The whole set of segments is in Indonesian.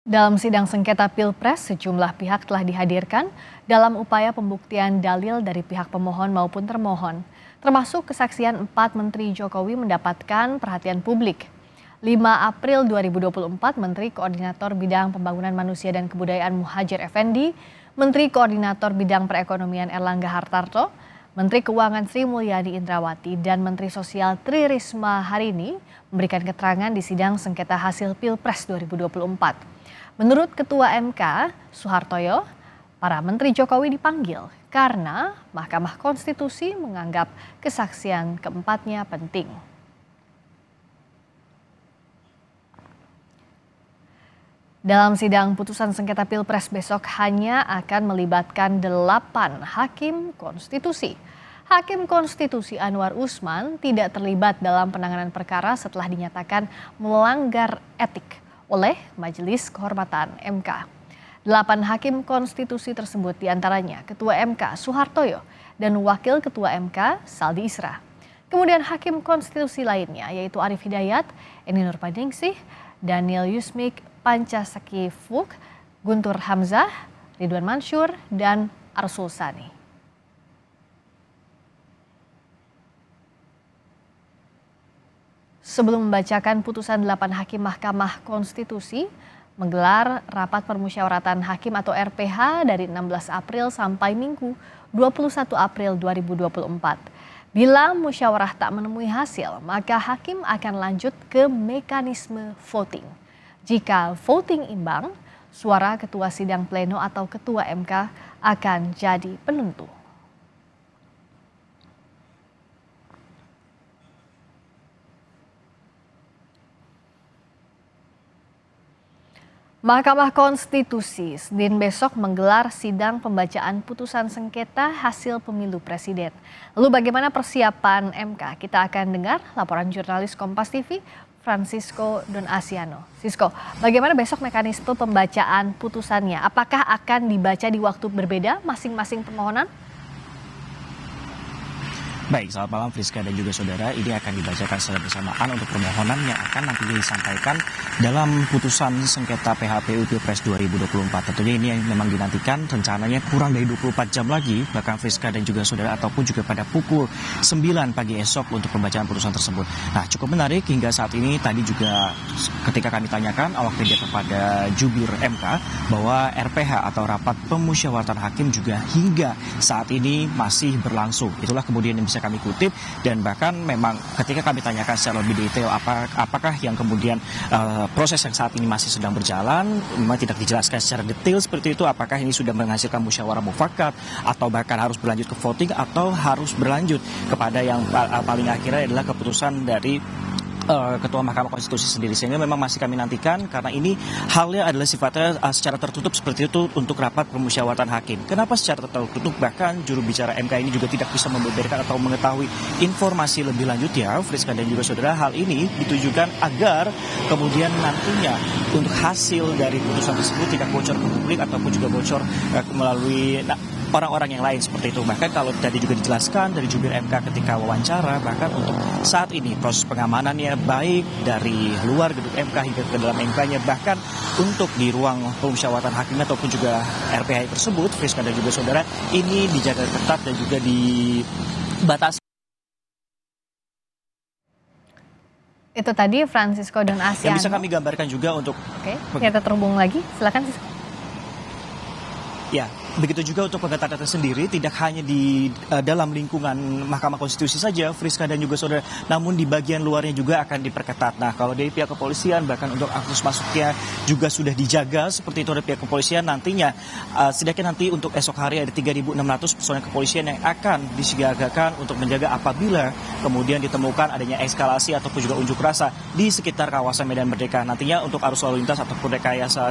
Dalam sidang sengketa Pilpres, sejumlah pihak telah dihadirkan dalam upaya pembuktian dalil dari pihak pemohon maupun termohon, termasuk kesaksian 4 Menteri Jokowi mendapatkan perhatian publik. 5 April 2024, Menteri Koordinator Bidang Pembangunan Manusia dan Kebudayaan Muhadjir Effendi, Menteri Koordinator Bidang Perekonomian Erlangga Hartarto, Menteri Keuangan Sri Mulyani Indrawati, dan Menteri Sosial Tri Risma hari ini memberikan keterangan di sidang sengketa hasil Pilpres 2024. Menurut Ketua MK, Suhartoyo, para Menteri Jokowi dipanggil karena Mahkamah Konstitusi menganggap kesaksian keempatnya penting. Dalam sidang putusan sengketa Pilpres besok hanya akan melibatkan 8 hakim konstitusi. Hakim konstitusi Anwar Usman tidak terlibat dalam penanganan perkara setelah dinyatakan melanggar etik oleh Majelis Kehormatan MK. 8 hakim konstitusi tersebut diantaranya Ketua MK Suhartoyo dan Wakil Ketua MK Saldi Isra. Kemudian hakim konstitusi lainnya yaitu Arief Hidayat, Eni Nurpaningsih, Daniel Yusmik Pancasakifuk, Guntur Hamzah, Ridwan Mansur, dan Arsul Sani. Sebelum membacakan putusan 8 hakim Mahkamah Konstitusi, menggelar rapat permusyawaratan hakim atau RPH dari 16 April sampai Minggu 21 April 2024. Bila musyawarah tak menemui hasil, maka hakim akan lanjut ke mekanisme voting. Jika voting imbang, suara ketua sidang pleno atau ketua MK akan jadi penentu. Mahkamah Konstitusi Senin besok menggelar sidang pembacaan putusan sengketa hasil pemilu presiden. Lalu bagaimana persiapan MK? Kita akan dengar laporan jurnalis Kompas TV Francisco Don Asiano. Sisko, bagaimana besok mekanisme pembacaan putusannya? Apakah akan dibaca di waktu berbeda masing-masing permohonan? Baik, selamat malam Friska dan juga saudara. Ini akan dibacakan secara bersamaan untuk permohonan yang akan nanti disampaikan dalam putusan sengketa PHPU Pilpres 2024. Tentunya ini yang memang dinantikan rencananya kurang dari 24 jam lagi, bahkan Friska dan juga saudara, ataupun juga pada pukul 9 pagi esok untuk pembacaan putusan tersebut. Nah, cukup menarik hingga saat ini tadi juga ketika kami tanyakan awak media kepada jubir MK bahwa RPH atau rapat pemusyawaratan hakim juga hingga saat ini masih berlangsung. Itulah kemudian yang bisa kami kutip, dan bahkan memang ketika kami tanyakan secara lebih detail apakah yang kemudian proses yang saat ini masih sedang berjalan, memang tidak dijelaskan secara detail seperti itu, apakah ini sudah menghasilkan musyawarah mufakat atau bahkan harus berlanjut ke voting atau harus berlanjut kepada yang paling akhirnya adalah keputusan dari Ketua Mahkamah Konstitusi sendiri, sehingga memang masih kami nantikan karena ini halnya adalah sifatnya secara tertutup seperti itu untuk rapat permusyawaratan hakim. Kenapa secara tertutup? Bahkan juru bicara MK ini juga tidak bisa membeberkan atau mengetahui informasi lebih lanjut ya, Friska dan juga saudara. Hal ini ditujukan agar kemudian nantinya untuk hasil dari putusan tersebut tidak bocor ke publik ataupun juga bocor melalui orang-orang yang lain seperti itu. Bahkan kalau tadi juga dijelaskan dari jubir MK ketika wawancara, bahkan untuk saat ini proses pengamanannya baik dari luar gedung MK hingga ke dalam MK-nya, bahkan untuk di ruang pemusyawaratan hakim ataupun juga RPH tersebut, Friska dan juga saudara, ini dijaga ketat dan juga dibatasi. Itu tadi Francisco Don Asiano. Yang bisa kami gambarkan juga untuk... Oke, kita terhubung lagi. Silakan Sisko. Ya, begitu juga untuk pengetatan sendiri tidak hanya di dalam lingkungan Mahkamah Konstitusi saja, Friska dan juga saudara, namun di bagian luarnya juga akan diperketat. Nah, kalau dari pihak kepolisian bahkan untuk akses masuknya juga sudah dijaga seperti itu oleh pihak kepolisian. Nantinya setidaknya nanti untuk esok hari ada 3.600 personel kepolisian yang akan disiagakan untuk menjaga apabila kemudian ditemukan adanya eskalasi ataupun juga unjuk rasa di sekitar kawasan Medan Merdeka. Nantinya untuk arus lalu lintas ataupun rekayasa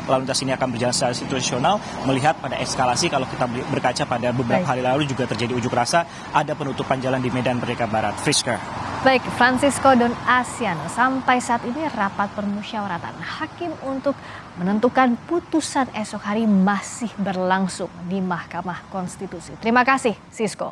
lalu lintas ini akan berjalan secara situasional, melihat pada eskalasi kalau kita berkaca pada beberapa hari lalu juga terjadi unjuk rasa, ada penutupan jalan di Medan Merdeka Barat. Friska. Baik, Francisco Don Asiano, sampai saat ini rapat permusyawaratan hakim untuk menentukan putusan esok hari masih berlangsung di Mahkamah Konstitusi. Terima kasih, Sisko.